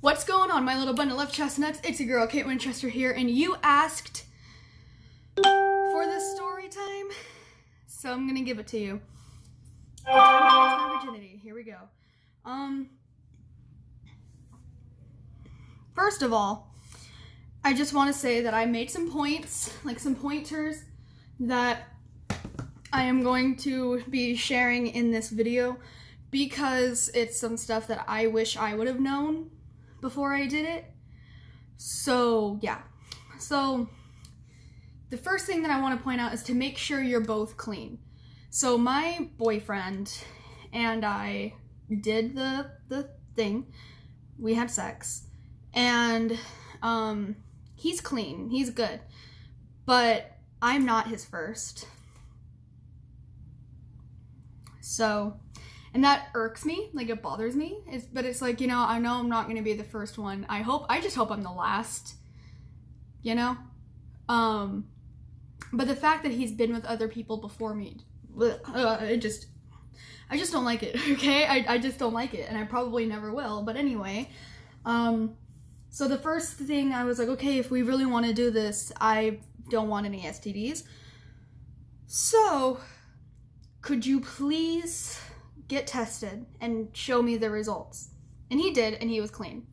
What's going on, my little bundle of chestnuts? It's your girl, Kate Winchester here, and you asked for the story time, so I'm gonna give it to you. My virginity. Here we go. First of all, I just want to say that I made some points, like some pointers, that I am going to be sharing in this video because it's some stuff that I wish I would have known before I did it. So yeah, so the first thing that I want to point out is to make sure you're both clean. So my boyfriend and I did the thing, we had sex, and he's clean, he's good, but I'm not his first. So, and that irks me, like it bothers me. But it's like, you know, I know I'm not gonna be the first one. I just hope I'm the last, you know? But the fact that he's been with other people before me, I just don't like it, okay? I just don't like it, and I probably never will. But anyway, so the first thing I was like, okay, if we really want to do this, I don't want any STDs. So, could you please get tested and show me the results? And he did, and he was clean.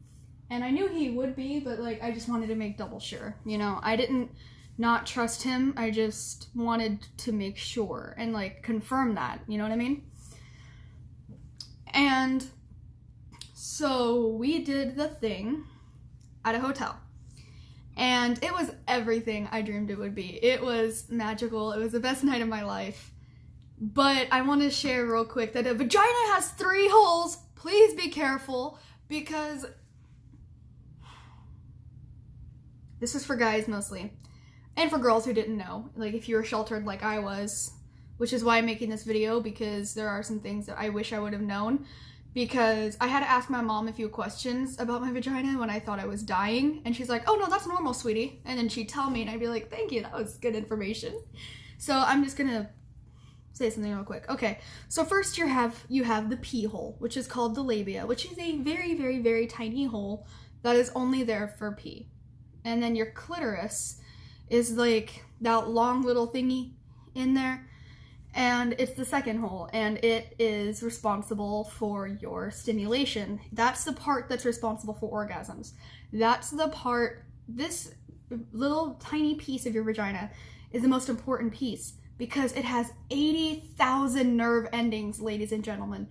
And I knew he would be, but like, I just wanted to make double sure, you know? I didn't not trust him, I just wanted to make sure and like confirm that, you know what I mean? And so we did the thing at a hotel, and it was everything I dreamed it would be. It was magical, it was the best night of my life. But I want to share real quick that a vagina has 3 holes. Please be careful, because this is for guys mostly, and for girls who didn't know. Like if you were sheltered like I was, which is why I'm making this video, because there are some things that I wish I would have known, because I had to ask my mom a few questions about my vagina when I thought I was dying, and she's like, oh no, that's normal, sweetie. And then she'd tell me and I'd be like, thank you, that was good information. So I'm just gonna say something real quick. Okay, so first you have the pee hole, which is called the labia, which is a very, very, very tiny hole that is only there for pee. And then your clitoris is like that long little thingy in there, and it's the second hole, and it is responsible for your stimulation. That's the part that's responsible for orgasms. That's the part, this little tiny piece of your vagina is the most important piece, because it has 80,000 nerve endings, ladies and gentlemen.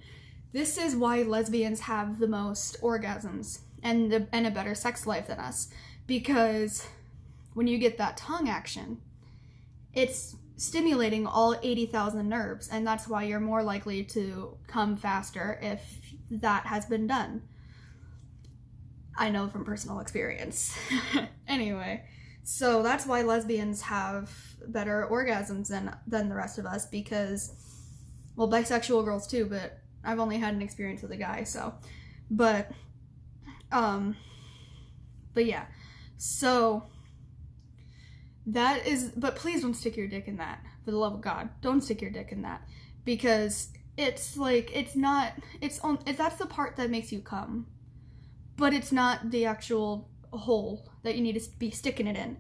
This is why lesbians have the most orgasms and a better sex life than us, because when you get that tongue action, it's stimulating all 80,000 nerves, and that's why you're more likely to come faster if that has been done. I know from personal experience. Anyway, so that's why lesbians have better orgasms than the rest of us, because, well, bisexual girls too, but I've only had an experience with a guy, so, but yeah, so that is, but please don't stick your dick in that, for the love of God. Don't stick your dick in that, because it's like, that's the part that makes you come, but it's not the actual hole that you need to be sticking it in.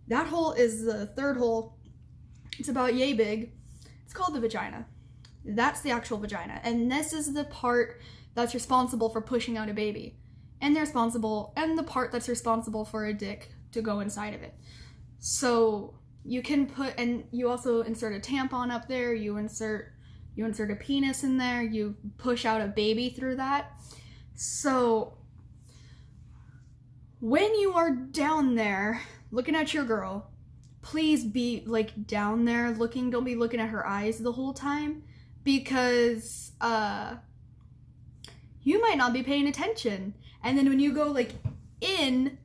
That hole is the third hole. It's about yay big. It's called the vagina. That's the actual vagina, and this is the part that's responsible for pushing out a baby, and the part that's responsible for a dick to go inside of it. So you can and you also insert a tampon up there, you insert a penis in there, you push out a baby through that. So when you are down there looking at your girl, please be like down there looking, don't be looking at her eyes the whole time, because you might not be paying attention, and then when you go like in,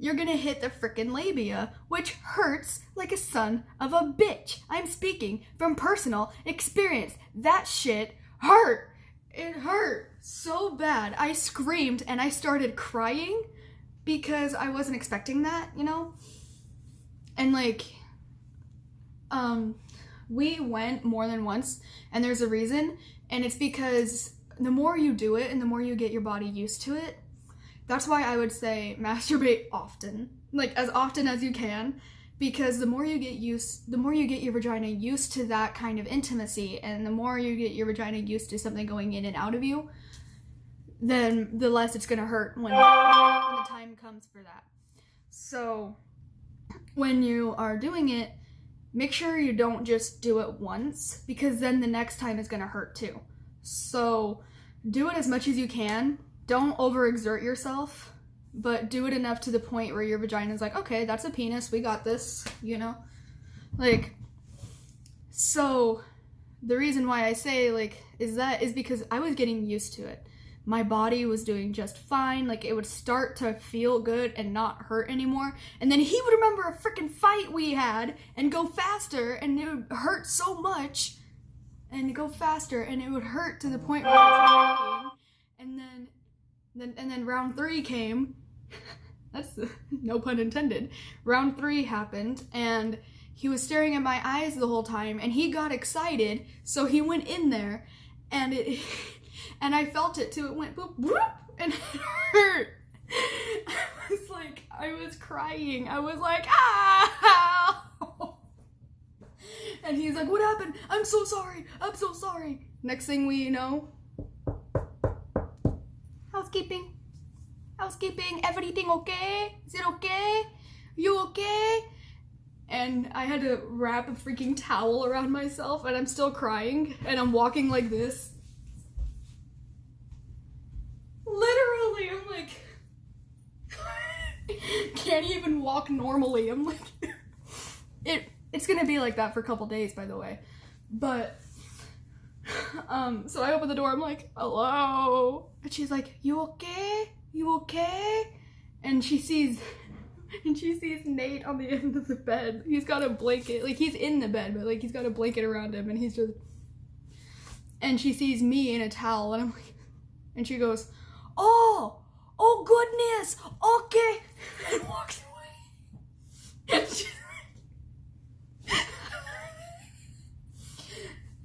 you're gonna hit the frickin' labia, which hurts like a son of a bitch. I'm speaking from personal experience. That shit hurt. It hurt so bad. I screamed and I started crying because I wasn't expecting that, you know? And like, we went more than once, and there's a reason, and it's because the more you do it and the more you get your body used to it, That's why I would say masturbate often, like as often as you can, because the more you get your vagina used to that kind of intimacy, and the more you get your vagina used to something going in and out of you, then the less it's gonna hurt when the time comes for that. So when you are doing it, make sure you don't just do it once, because then the next time is gonna hurt too. So do it as much as you can. Don't overexert yourself, but do it enough to the point where your vagina's like, okay, that's a penis, we got this, you know? Like, so the reason why I say, like, is because I was getting used to it. My body was doing just fine. Like, it would start to feel good and not hurt anymore. And then he would remember a freaking fight we had and go faster, and it would hurt so much and go faster, and it would hurt to the point where I was dying. And then round 3 came. That's no pun intended. Round 3 happened, and he was staring at my eyes the whole time, and he got excited, so he went in there, and it... And I felt it too. It went boop, boop, and it hurt. I was crying. I was like, ah! And he's like, what happened? I'm so sorry. I'm so sorry. Next thing we know, housekeeping. Housekeeping. Everything okay? Is it okay? You okay? And I had to wrap a freaking towel around myself, and I'm still crying, and I'm walking like this. Literally, I'm like, can't even walk normally. I'm like, it's gonna be like that for a couple days, by the way. But, so I open the door, I'm like, hello? And she's like, you okay? You okay? And she sees Nate on the end of the bed. He's got a blanket, like he's in the bed, but like he's got a blanket around him, and he's just, and she sees me in a towel, and I'm like, and she goes, oh goodness, okay, and walks away.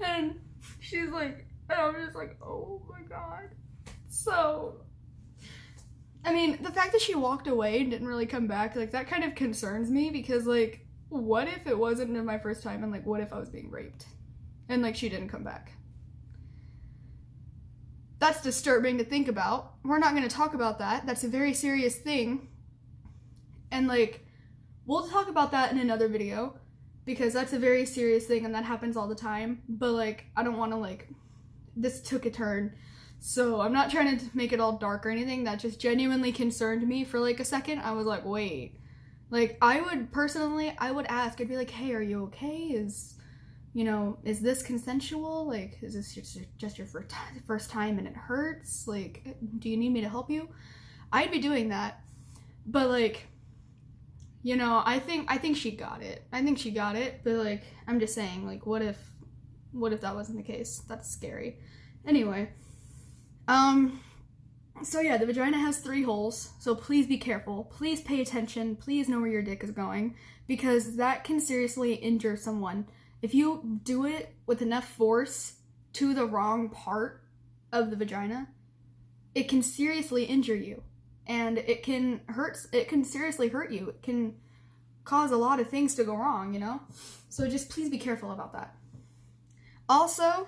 And she's like, and I'm just like, oh my god. So, I mean, the fact that she walked away and didn't really come back, like, that kind of concerns me, because, like, what if it wasn't my first time, and, like, what if I was being raped? And, like, she didn't come back. That's disturbing to think about. We're not going to talk about that. That's a very serious thing. And, like, we'll talk about that in another video, because that's a very serious thing, and that happens all the time. But, like, I don't want to, like, this took a turn. So I'm not trying to make it all dark or anything. That just genuinely concerned me for, like, a second. I was like, wait. Like, I would ask. I'd be like, hey, are you okay? Is this consensual? Like, is this just your first time and it hurts? Like, do you need me to help you? I'd be doing that. But, like, you know, I think she got it. I think she got it. But, like, I'm just saying, like, what if that wasn't the case? That's scary. Anyway. So yeah, the vagina has 3 holes. So please be careful. Please pay attention. Please know where your dick is going. Because that can seriously injure someone. If you do it with enough force to the wrong part of the vagina, it can seriously injure you. And it can seriously hurt you. It can cause a lot of things to go wrong, you know? So just please be careful about that. Also,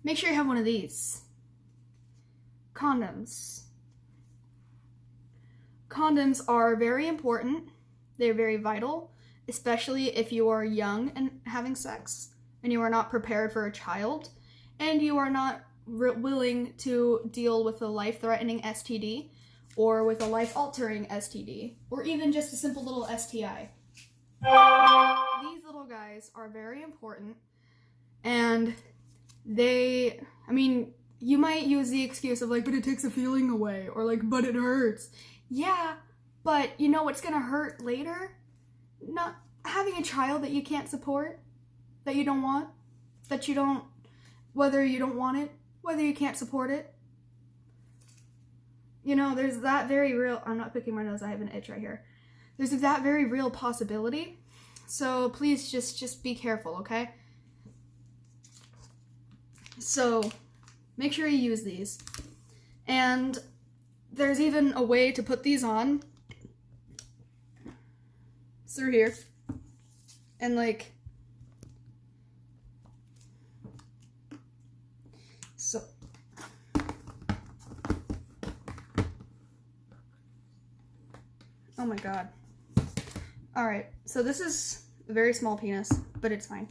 make sure you have one of these. Condoms. Condoms are very important. They're very vital, especially if you are young and having sex, and you are not prepared for a child, and you are not willing to deal with a life-threatening STD, or with a life-altering STD, or even just a simple little STI. These little guys are very important, and you might use the excuse of, like, but it takes the feeling away, or, like, but it hurts. Yeah, but you know what's gonna hurt later? Not having a child that you can't support, that you don't want, whether you don't want it, whether you can't support it. You know, there's that very real, I'm not picking my nose, I have an itch right here. There's that very real possibility. So please just be careful, okay? So make sure you use these. And there's even a way to put these on through here. And like, so. Oh my god. Alright, so this is a very small penis, but it's fine.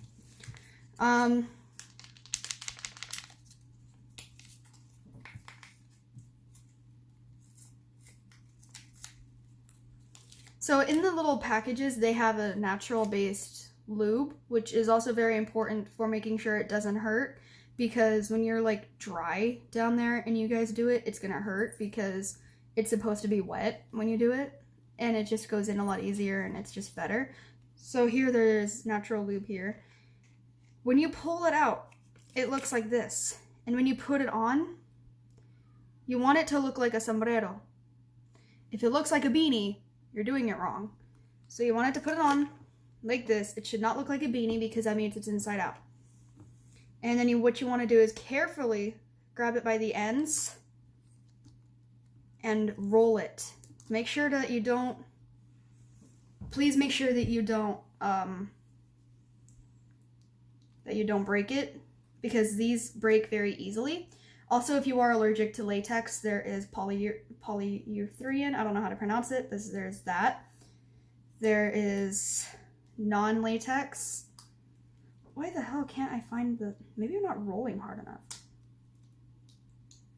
So in the little packages, they have a natural-based lube, which is also very important for making sure it doesn't hurt, because when you're like dry down there and you guys do it, it's gonna hurt because it's supposed to be wet when you do it, and it just goes in a lot easier and it's just better. So here there's natural lube here. When you pull it out, it looks like this. And when you put it on, you want it to look like a sombrero. If it looks like a beanie, you're doing it wrong. So you want it to put it on like this. It should not look like a beanie because that means it's inside out. And then what you want to do is carefully grab it by the ends and roll it. Make sure that you don't, please make sure that you don't break it, because these break very easily. Also, if you are allergic to latex, there is polyurethane. I don't know how to pronounce it. There's that. There is non-latex. Why the hell can't I find the... Maybe I'm not rolling hard enough.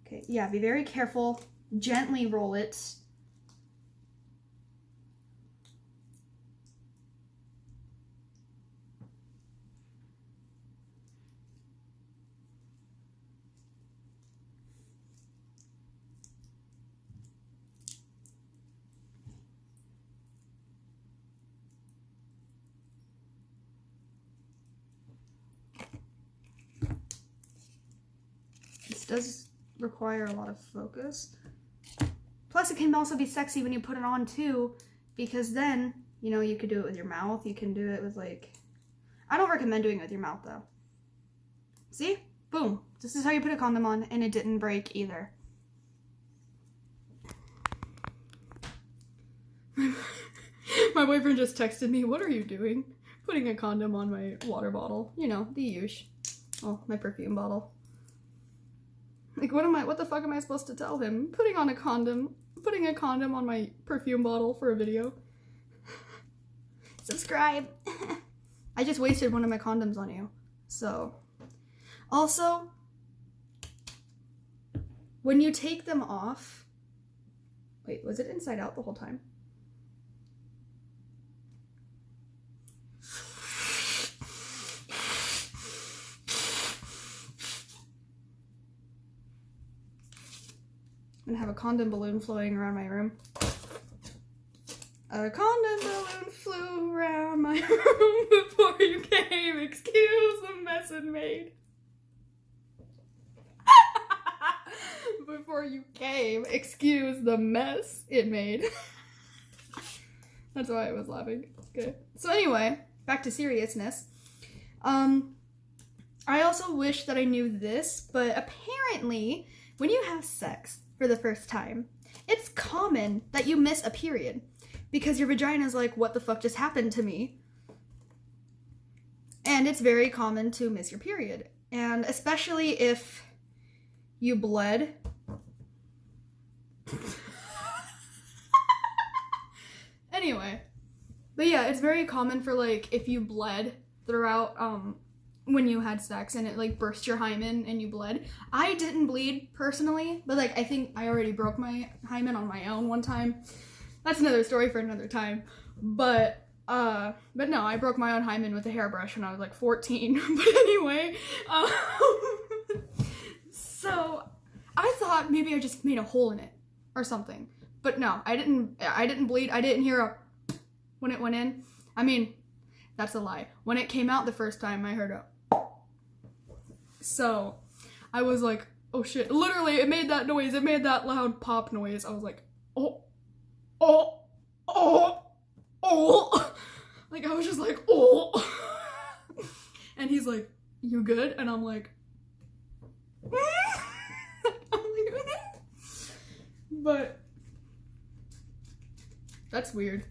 Okay, yeah, be very careful. Gently roll it. This does require a lot of focus. Plus, it can also be sexy when you put it on too, because then, you know, you could do it with your mouth. You can do it with like, I don't recommend doing it with your mouth though. See? Boom. This is how you put a condom on, and it didn't break either. My boyfriend just texted me, "What are you doing?" Putting a condom on my water bottle. You know, the usual. Oh, my perfume bottle. Like, what the fuck am I supposed to tell him? Putting a condom on my perfume bottle for a video. Subscribe. I just wasted one of my condoms on you. So, also, when you take them off, wait, was it inside out the whole time? I'm gonna have a condom balloon flowing around my room. A condom balloon flew around my room before you came. Excuse the mess it made. Before you came, excuse the mess it made. That's why I was laughing. Okay. So anyway, back to seriousness. I also wish that I knew this, but apparently when you have sex for the first time, it's common that you miss a period because your vagina's like, what the fuck just happened to me? And it's very common to miss your period. And especially if you bled. Anyway. But yeah, it's very common for like, if you bled throughout, when you had sex and it like burst your hymen and you bled. I didn't bleed personally, but like I think I already broke my hymen on my own one time. That's another story for another time. But no, I broke my own hymen with a hairbrush when I was like 14. But anyway, so I thought maybe I just made a hole in it or something. But no, I didn't bleed. I didn't hear a when it went in. I mean, that's a lie. When it came out the first time, I heard a. So I was like, oh shit. Literally, it made that noise. It made that loud pop noise. I was like, oh. Like, I was just like, oh. And he's like, you good? And I'm like, But that's weird.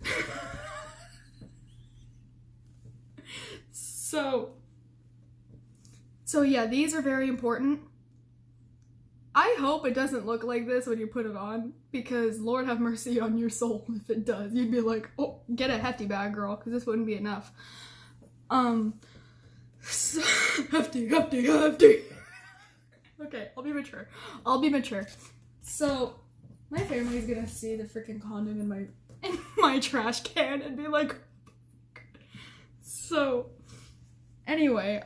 So yeah, these are very important. I hope it doesn't look like this when you put it on, because Lord have mercy on your soul if it does. You'd be like, oh, get a hefty bag, girl, because this wouldn't be enough. So, hefty. Okay, I'll be mature. So, my family's gonna see the freaking condom in my trash can and be like, so, anyway,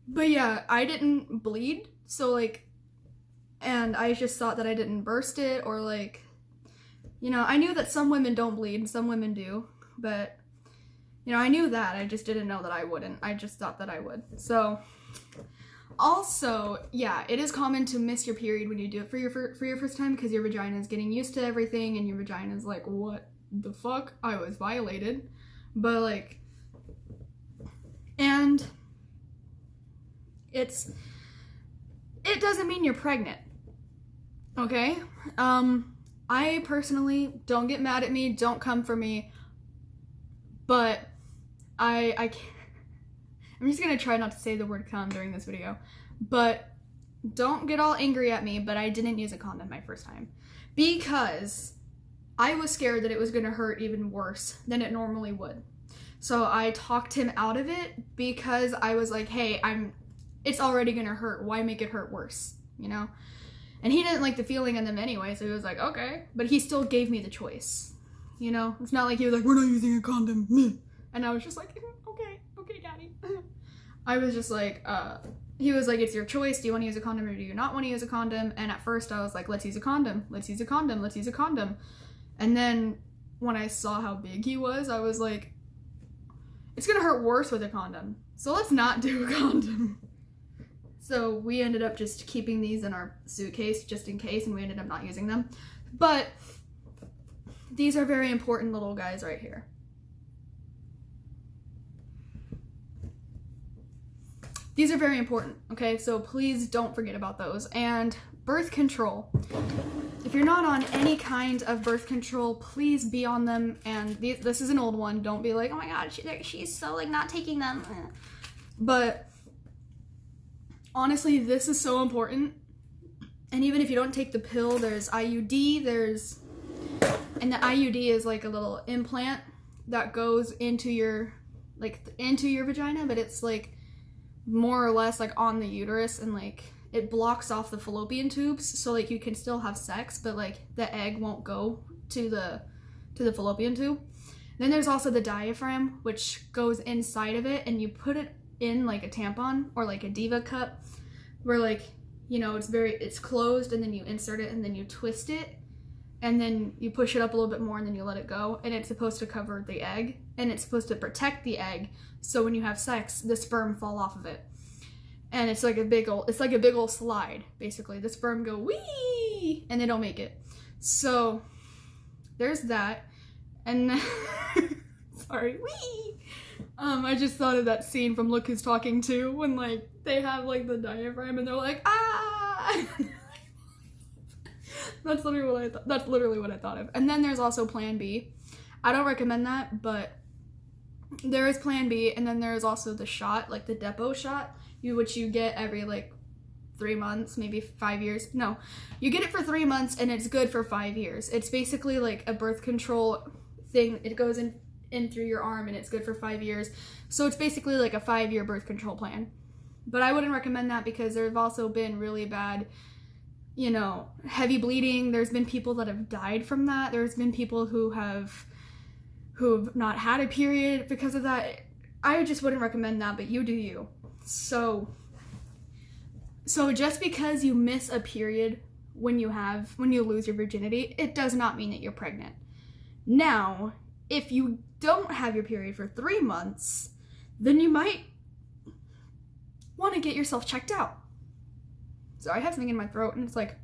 but yeah, I didn't bleed, so like, and I just thought that I didn't burst it, or like, you know, I knew that some women don't bleed and some women do, but, you know, I knew that, I just didn't know that I wouldn't. I just thought that I would. So, also, yeah, it is common to miss your period when you do it for your first time, because your vagina is getting used to everything, and your vagina is like, what the fuck? I was violated. But like, and it doesn't mean you're pregnant, okay? I personally, don't get mad at me, don't come for me, but I can't, I'm just gonna try not to say the word cum during this video, but don't get all angry at me, but I didn't use a condom my first time, because I was scared that it was gonna hurt even worse than it normally would. So I talked him out of it, because I was like, hey, it's already gonna hurt, why make it hurt worse, you know? And he didn't like the feeling in them anyway, so he was like, okay. But he still gave me the choice, you know? It's not like he was like, we're not using a condom. And I was just like, okay, daddy. I was just like, he was like, it's your choice, do you want to use a condom or do you not want to use a condom? And at first I was like, let's use a condom. And then when I saw how big he was, I was like, it's gonna hurt worse with a condom, so let's not do a condom. So we ended up just keeping these in our suitcase just in case, and we ended up not using them. But these are very important little guys right here. These are very important, okay? So please don't forget about those. And birth control. If you're not on any kind of birth control, please be on them. And this is an old one. Don't be like, oh my god, she's so like not taking them. But honestly, this is so important. And even if you don't take the pill, there's IUD, and the IUD is like a little implant that goes into your vagina, but it's like more or less like on the uterus, and like it blocks off the fallopian tubes, so like you can still have sex, but like the egg won't go to the fallopian tube. Then there's also the diaphragm, which goes inside of it, and you put it in like a tampon or like a diva cup, where like, you know, it's closed, and then you insert it and then you twist it, and then you push it up a little bit more and then you let it go, and it's supposed to cover the egg, and it's supposed to protect the egg, so when you have sex, the sperm fall off of it. And it's like a big old slide, basically. The sperm go wee, and they don't make it. So there's that. And sorry, wee. I just thought of that scene from Look Who's Talking To, when like they have like the diaphragm and they're like, ah. That's literally what I thought of. And then there's also Plan B. I don't recommend that, but there is Plan B, and then there's also the shot, like the depot shot, which you get every like 3 months, maybe 5 years. No, you get it for 3 months, and it's good for 5 years. It's basically like a birth control thing. It goes in through your arm, and it's good for 5 years. So it's basically like a 5-year birth control plan. But I wouldn't recommend that, because there have also been really bad, you know, heavy bleeding. There's been people that have died from that. There's been people who have not had a period because of that. I just wouldn't recommend that, but you do you. So just because you miss a period when you lose your virginity, it does not mean that you're pregnant. Now, if you don't have your period for 3 months, then you might want to get yourself checked out. So I have something in my throat, and it's like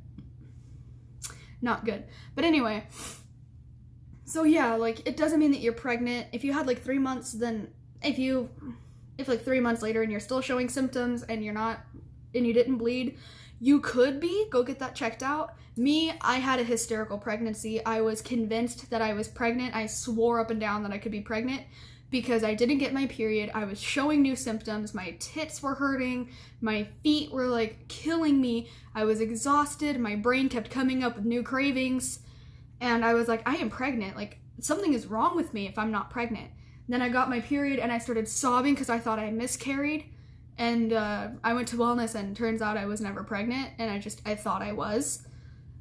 not good. But anyway, so yeah, like it doesn't mean that you're pregnant. If you had like 3 months, then if like 3 months later and you're still showing symptoms and you didn't bleed, you could be, go get that checked out. Me, I had a hysterical pregnancy. I was convinced that I was pregnant. I swore up and down that I could be pregnant because I didn't get my period. I was showing new symptoms. My tits were hurting. My feet were like killing me. I was exhausted. My brain kept coming up with new cravings. And I was like, I am pregnant. Like, something is wrong with me if I'm not pregnant. Then I got my period and I started sobbing because I thought I miscarried. And I went to wellness and turns out I was never pregnant. And I thought I was.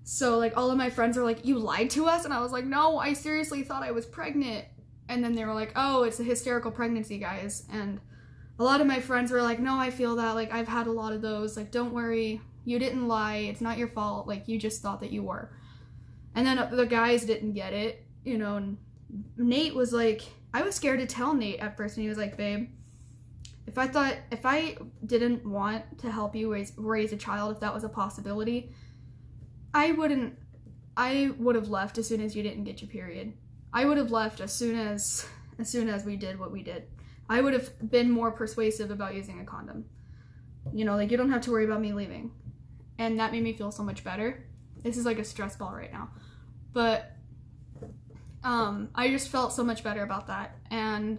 So like all of my friends were like, you lied to us? And I was like, no, I seriously thought I was pregnant. And then they were like, oh, it's a hysterical pregnancy, guys. And a lot of my friends were like, no, I feel that. Like, I've had a lot of those. Like, don't worry. You didn't lie. It's not your fault. Like, you just thought that you were. And then the guys didn't get it, you know. And Nate was like, I was scared to tell Nate at first. And he was like, babe, if I didn't want to help you raise a child, if that was a possibility, I would have left as soon as you didn't get your period. I would have left as soon as we did what we did. I would have been more persuasive about using a condom. You know, like, you don't have to worry about me leaving. And that made me feel so much better. This is like a stress ball right now. But I just felt so much better about that. And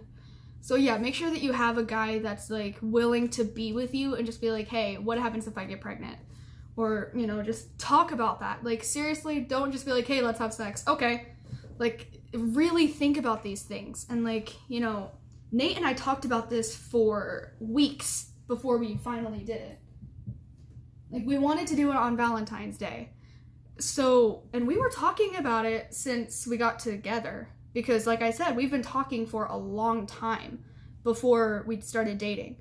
so yeah, make sure that you have a guy that's like willing to be with you and just be like, hey, what happens if I get pregnant? Or, you know, just talk about that. Like, seriously, don't just be like, hey, let's have sex. Okay. Like, really think about these things. And like, you know, Nate and I talked about this for weeks before we finally did it. Like, we wanted to do it on Valentine's Day. So, and we were talking about it since we got together. Because like I said, we've been talking for a long time before we started dating.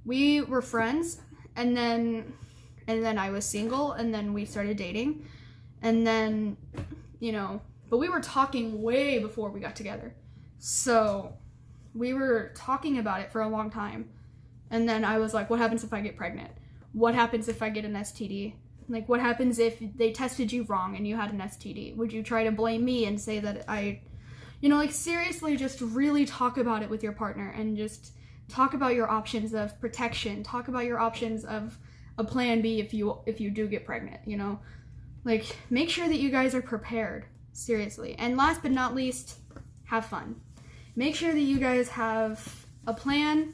We were friends, and then I was single, and then we started dating. And then, you know, but we were talking way before we got together. So we were talking about it for a long time. And then I was like, what happens if I get pregnant? What happens if I get an STD? Like, what happens if they tested you wrong and you had an STD? Would you try to blame me and say that you know, like, seriously, just really talk about it with your partner and just talk about your options of protection. Talk about your options of a plan B if you do get pregnant, you know? Like, make sure that you guys are prepared, seriously. And last but not least, have fun. Make sure that you guys have a plan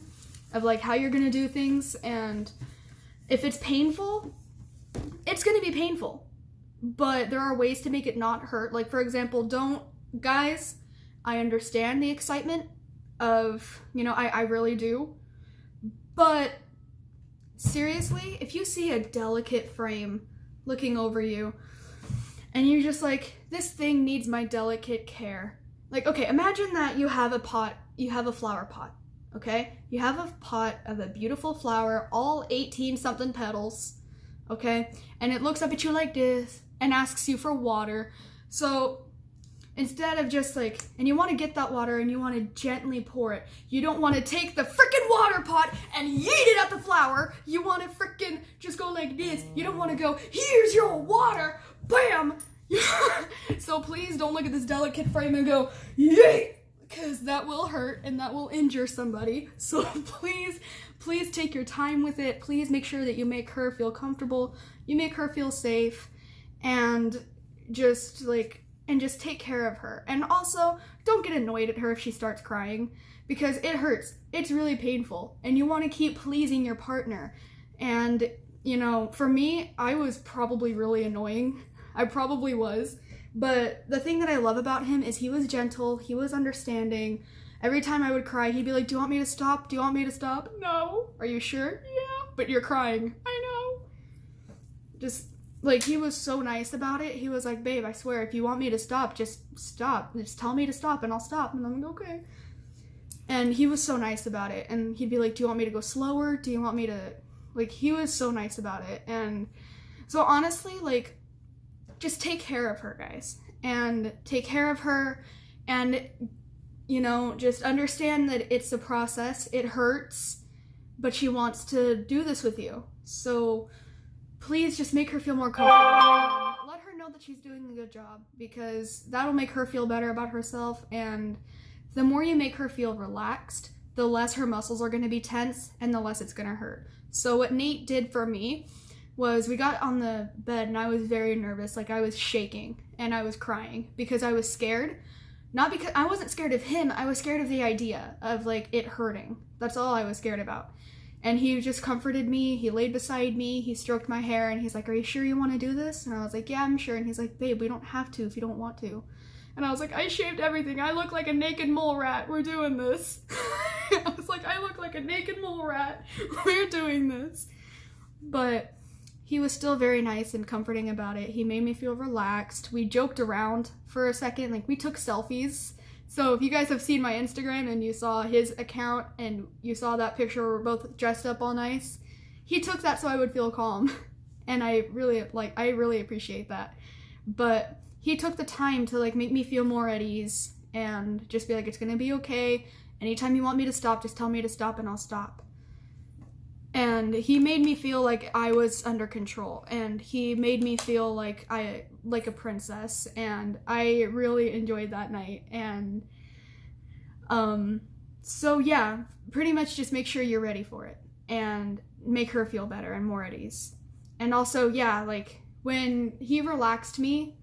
of, like, how you're gonna do things, and if it's painful, it's gonna be painful. But there are ways to make it not hurt. Like, for example, guys, I understand the excitement of, you know, I really do. But seriously, if you see a delicate frame looking over you and you're just like, this thing needs my delicate care. Like, okay, imagine that you have a flower pot, okay? You have a pot of a beautiful flower, all 18 something petals, okay? And it looks up at you like this and asks you for water. So instead of just like, and you want to get that water and you want to gently pour it. You don't want to take the freaking water pot and yeet it at the flower. You want to freaking just go like this. You don't want to go, here's your water, bam. So please don't look at this delicate frame and go, yeet, because that will hurt and that will injure somebody. So please take your time with it. Please make sure that you make her feel comfortable. You make her feel safe, and just take care of her. And also, don't get annoyed at her if she starts crying, because it hurts. It's really painful, and you want to keep pleasing your partner. And, you know, for me, I was probably really annoying. I probably was. But the thing that I love about him is he was gentle, he was understanding. Every time I would cry, he'd be like, do you want me to stop? Do you want me to stop? No. Are you sure? Yeah. But you're crying. I know. Just, like, he was so nice about it. He was like, babe, I swear, if you want me to stop, just stop. Just tell me to stop and I'll stop. And I'm like, okay. And he was so nice about it. And he'd be like, do you want me to go slower? Do you want me to, like, he was so nice about it. And so honestly, like, just take care of her, guys. And take care of her. And, you know, just understand that it's a process. It hurts. But she wants to do this with you. So please just make her feel more comfortable. Let her know that she's doing a good job, because that'll make her feel better about herself. And the more you make her feel relaxed, the less her muscles are going to be tense and the less it's going to hurt. So what Nate did for me was we got on the bed and I was very nervous. Like, I was shaking and I was crying because I was scared. Not because I wasn't scared of him, I was scared of the idea of like it hurting. That's all I was scared about. And he just comforted me. He laid beside me. He stroked my hair and he's like, "Are you sure you want to do this?" And I was like, "Yeah, I'm sure." And he's like, "Babe, we don't have to if you don't want to." And I was like, "I shaved everything. I look like a naked mole rat. We're doing this." I was like, "I look like a naked mole rat. We're doing this." But he was still very nice and comforting about it. He made me feel relaxed. We joked around for a second. Like, we took selfies. So if you guys have seen my Instagram and you saw his account and you saw that picture where we're both dressed up all nice, he took that so I would feel calm. And I really appreciate that. But he took the time to like make me feel more at ease and just be like, "It's gonna be okay. Anytime you want me to stop, just tell me to stop and I'll stop." And he made me feel like I was under control, and he made me feel like a princess, and I really enjoyed that night. And so yeah, pretty much just make sure you're ready for it and make her feel better and more at ease. And also, yeah, like when he relaxed me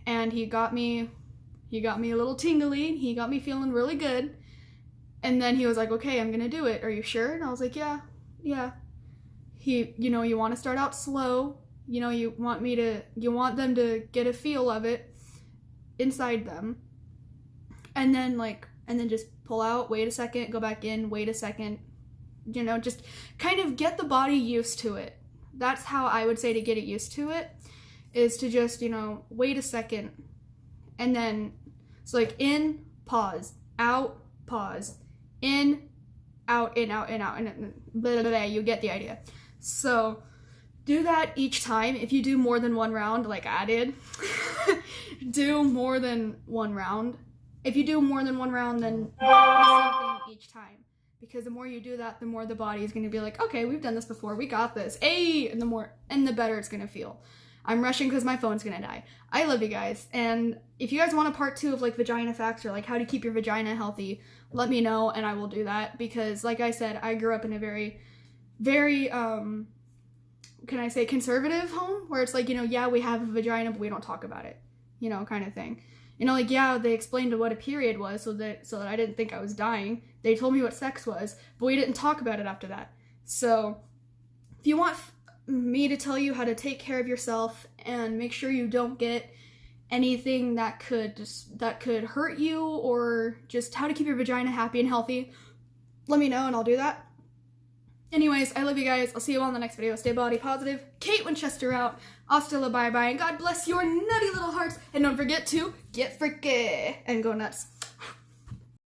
and he got me a little tingly, he got me feeling really good. And then he was like, "Okay, I'm gonna do it. Are you sure?" And I was like, yeah. You want to start out slow. You want them to get a feel of it inside them. And then just pull out, wait a second, go back in, wait a second. Just kind of get the body used to it. That's how I would say to get it used to it, is to just, wait a second. And then it's like in, pause, out, pause, in, out, in, out, in, out, and blah, blah, blah, you get the idea. So do that each time. If you do more than one round, like I did, do more than one round. If you do more than one round, then do the same thing each time. Because the more you do that, the more the body is going to be like, "Okay, we've done this before, we got this, hey!" And the better it's going to feel. I'm rushing because my phone's going to die. I love you guys. And if you guys want a part 2 of like vagina facts or like how to keep your vagina healthy, let me know and I will do that. Because like I said, I grew up in a very, very, can I say conservative home where it's like, yeah, we have a vagina, but we don't talk about it, kind of thing. Yeah, they explained what a period was so that I didn't think I was dying. They told me what sex was, but we didn't talk about it after that. So if you want me to tell you how to take care of yourself and make sure you don't get anything that could hurt you, or just how to keep your vagina happy and healthy, let me know and I'll do that. Anyways, I love you guys. I'll see you all in the next video. Stay body positive. Kate Winchester out. Hasta la bye bye, and God bless your nutty little hearts. And don't forget to get freaky and go nuts.